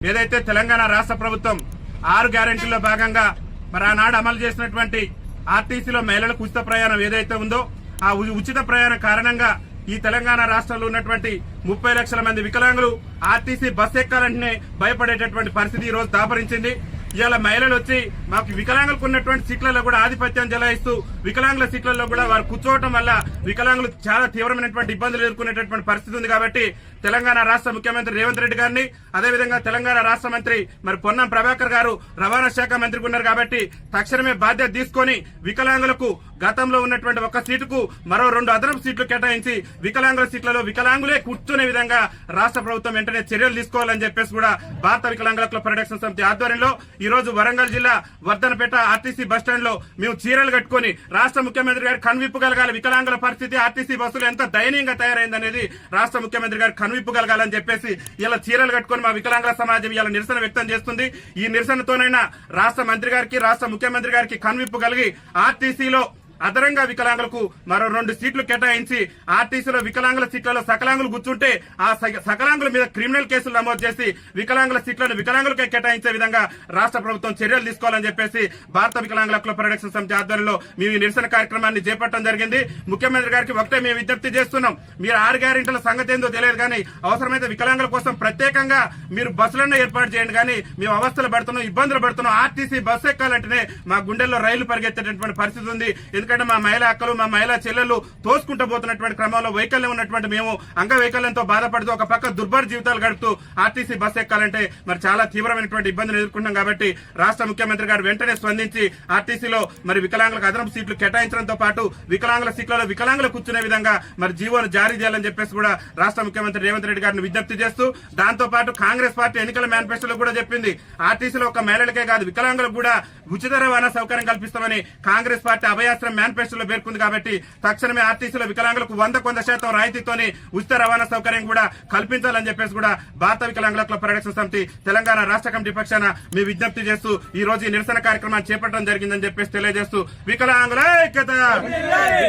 ఏదైతే తెలంగాణ రాష్ట్ర ప్రభుత్వం 6 గ్యారెంటీల్లో భాగంగా మరి ఆనాడు అమలు చేసినటువంటి ఆర్టీసీలో మహిళలకు ఉచిత ప్రయాణం ఏదైతే ఉందో ఆ ఉచిత ప్రయాణం కారణంగా ఈ తెలంగాణ రాష్ట్రంలో ఉన్నటువంటి 30 లక్షల మంది వికలాంగులు ఆర్టీసీ బస్ ఎక్కాలంటేనే భయపడేటటువంటి పరిస్థితి ఈ రోజు దాపరించింది. ఇవాళ మహిళలు వచ్చి మాకు వికలాంగులకు ఉన్నటువంటి సీట్లలో కూడా ఆధిపత్యం చెలాయిస్తూ వికలాంగుల సీట్లలో కూడా వారు కూర్చోవడం వల్ల వికలాంగులు చాలా తీవ్రమైనటువంటి ఇబ్బందులు ఎదుర్కొనేటటువంటి పరిస్థితి ఉంది. కాబట్టి తెలంగాణ రాష్ట్ర ముఖ్యమంత్రి రేవంత్ రెడ్డి గారిని అదేవిధంగా తెలంగాణ రాష్ట్ర మంత్రి మరి పొన్నం ప్రభాకర్ గారు రవాణా శాఖ మంత్రికి ఉన్నారు కాబట్టి తక్షణమే బాధ్యత తీసుకొని వికలాంగులకు గతంలో ఉన్నటువంటి ఒక సీటుకు మరో 2 అదనపు సీట్లు కేటాయించి వికలాంగుల సీట్లలో వికలాంగులే కూర్చునే విధంగా రాష్ట్ర ప్రభుత్వం వెంటనే చర్యలు తీసుకోవాలని చెప్పేసి కూడా భారత వికలాంగుల హక్కుల పరిరక్షణ సమితి ఆధ్వర్యంలో ఈ రోజు వరంగల్ జిల్లా వర్ధనపేట ఆర్టీసీ బస్టాండ్ లో మేము చీరలు కట్టుకుని రాష్ట్ర ముఖ్యమంత్రి గారు కనువిప్పగలగాలి, వికలాంగుల పరిస్థితి ఆర్టీసీ బస్సులు ఎంత దయనీయంగా తయారైందనేది రాష్ట్ర ముఖ్యమంత్రి గారు కనువిప్పగలగాలని చెప్పేసి ఇలా చీరలు కట్టుకుని మా వికలాంగుల సమాజం ఇలా నిరసన వ్యక్తం చేస్తుంది. ఈ నిరసనతోనైనా రాష్ట్ర మంత్రి గారికి రాష్ట్ర ముఖ్యమంత్రి గారికి కనువిప్పగలిగి ఆర్టీసీలో అదనంగా వికలాంగులకు మరో 2 సీట్లు కేటాయించి ఆర్టీసీలో వికలాంగుల సీట్లలో సకలాంగులు కూర్చుంటే ఆ సకలాంగుల మీద క్రిమినల్ కేసులు నమోదు చేసి వికలాంగుల సీట్లను వికలాంగులకే కేటాయించే విధంగా రాష్ట్ర ప్రభుత్వం చర్యలు తీసుకోవాలని చెప్పేసి భారత వికలాంగుల హక్కుల పరిరక్షణ సమితి ఆధ్వర్యంలో మేము ఈ నిరసన కార్యక్రమాన్ని చేపట్టడం జరిగింది. ముఖ్యమంత్రి గారికి ఒకటే మేము విజ్ఞప్తి చేస్తున్నాం, మీరు 6 గ్యారెంటీల సంగతి ఏందో తెలియదు కానీ అవసరమైతే వికలాంగుల కోసం ప్రత్యేకంగా మీరు బస్సులను ఏర్పాటు చేయండి. కానీ మేము అవస్థలు పడుతున్నాం, ఇబ్బందులు పడుతున్నాం. ఆర్టీసీ బస్సు ఎక్కాలంటేనే మా గుండెల్లో రైలు పరిగెత్తేటటువంటి పరిస్థితి ఉంది. ఎందుకంటే మా మహిళా అక్కలు మా మహిళా చెల్లెలు తోసుకుంటూ పోతున్నటువంటి క్రమంలో వైకల్యం ఉన్నటువంటి మేము అంగవైకల్యంతో బాధపడుతూ ఒక పక్క దుర్భర జీవితాలు గడుపుతూ ఆర్టీసీ బస్ ఎక్కాలంటే మరి చాలా తీవ్రమైనటువంటి ఇబ్బందులు ఎదుర్కొంటున్నాం. కాబట్టి రాష్ట్ర ముఖ్యమంత్రి గారు వెంటనే స్పందించి ఆర్టీసీలో మరి వికలాంగులకు అదనపు సీట్లు కేటాయించడంతో పాటు వికలాంగుల సీట్లలో వికలాంగులు కూర్చునే విధంగా మరి జీవోను జారీ చేయాలని చెప్పేసి కూడా రాష్ట్ర ముఖ్యమంత్రి రేవంత్ రెడ్డి గారిని విజ్ఞప్తి చేస్తూ దాంతో పాటు కాంగ్రెస్ పార్టీ ఎన్నికల మేనిఫెస్టోలో కూడా చెప్పింది ఆర్టీసీలో ఒక మహిళలకే కాదు వికలాంగులకు కూడా ఉచిత రవాణా సౌకర్యం కల్పిస్తామని కాంగ్రెస్ పార్టీ అభయాస్త్రం మేనిఫెస్టోలో పేర్కొంది. కాబట్టి తక్షణమే ఆర్టీసీలో వికలాంగులకు 100% రాయితీతోని ఉచిత రవాణా సౌకర్యం కూడా కల్పించాలని చెప్పేసి కూడా భారత వికలాంగుల హక్కుల పరిరక్షణ సమితి తెలంగాణ రాష్ట్ర కమిటీ పక్షాన మీ విజ్ఞప్తి చేస్తూ ఈ రోజు ఈ నిరసన కార్యక్రమాన్ని చేపట్టడం జరిగిందని చెప్పేసి తెలియజేస్తూ వికలాంగుల ఐక్యత.